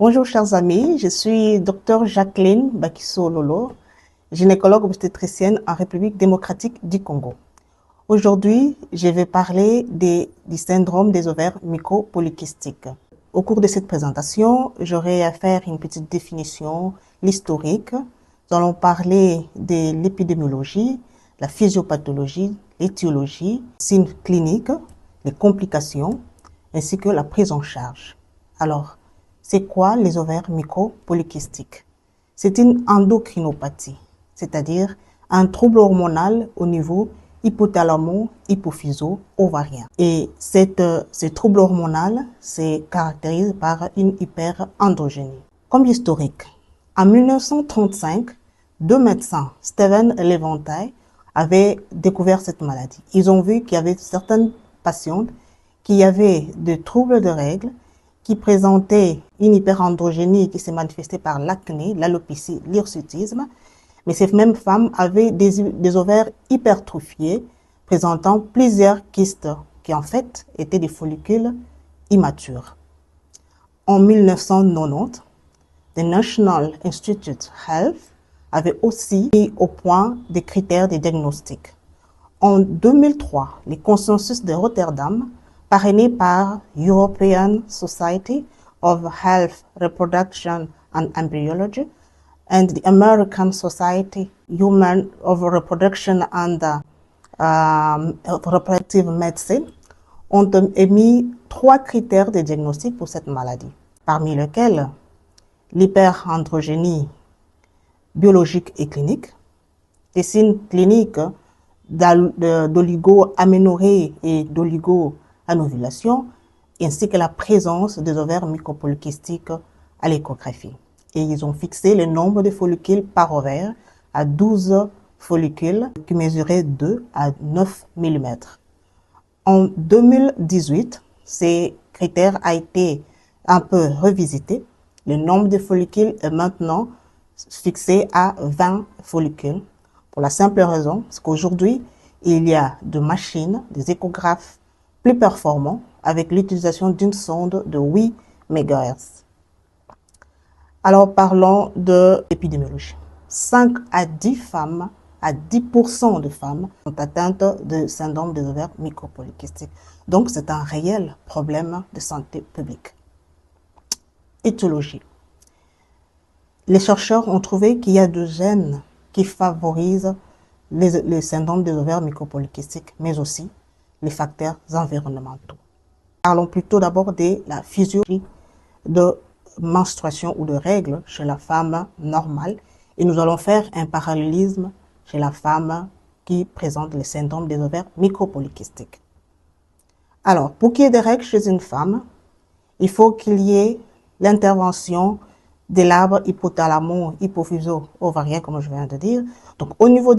Bonjour chers amis, je suis Dr Jacqueline Bakiso Lolo, gynécologue obstétricienne en République démocratique du Congo. Aujourd'hui, je vais parler du syndrome des ovaires mycopolykystiques. Au cours de cette présentation, j'aurai à faire une petite définition, l'historique. Nous allons parler de l'épidémiologie, la physiopathologie, l'étiologie, signes cliniques, les complications, ainsi que la prise en charge. Alors, c'est quoi les ovaires mycopolykystiques? C'est une endocrinopathie, c'est-à-dire un trouble hormonal au niveau hypothalamo-hypophyso-ovarien. Et ce trouble hormonal se caractérise par une hyperandrogénie. Comme historique, en 1935, deux médecins, Stephen et Levantine, avaient découvert cette maladie. Ils ont vu qu'il y avait certaines patientes qui avaient des troubles de règles, qui présentaient une hyperandrogénie qui s'est manifestée par l'acné, l'alopécie, l'hirsutisme. Mais ces mêmes femmes avaient des ovaires hypertrophiés, présentant plusieurs kystes qui en fait étaient des follicules immatures. En 1990, the National Institute Health avait aussi mis au point des critères de diagnostic. En 2003, le consensus de Rotterdam, parrainé par European Society of Health, Reproduction and Embryology and the American Society of Reproduction and Reproductive Medicine, ont émis 3 critères de diagnostic pour cette maladie, parmi lesquels l'hyperandrogénie biologique et clinique, des signes cliniques d'oligo-aménorrhée et d'oligo-anovulation, ainsi que la présence des ovaires mycopolykystiques à l'échographie. Et ils ont fixé le nombre de follicules par ovaire à 12 follicules qui mesuraient 2 à 9 mm. En 2018, ces critères a été un peu revisité. Le nombre de follicules est maintenant fixé à 20 follicules. Pour la simple raison, c'est qu'aujourd'hui, il y a des machines, des échographes plus performants avec l'utilisation d'une sonde de 8 MHz. Alors parlons de l'épidémiologie. 5 à 10 femmes, à 10% de femmes sont atteintes de syndrome des ovaires mycopolykystiques. Donc c'est un réel problème de santé publique. Étiologie. Les chercheurs ont trouvé qu'il y a 2 gènes qui favorisent le syndrome des ovaires mycopolykystiques, mais aussi les facteurs environnementaux. Parlons plutôt d'abord de la physiologie de menstruation ou de règles chez la femme normale, et nous allons faire un parallélisme chez la femme qui présente le syndrome des ovaires mycopolykystiques. Alors, pour qu'il y ait des règles chez une femme, il faut qu'il y ait l'intervention de l'arbre hypothalamo-hypophyso-ovarien, comme je viens de dire. Donc, au niveau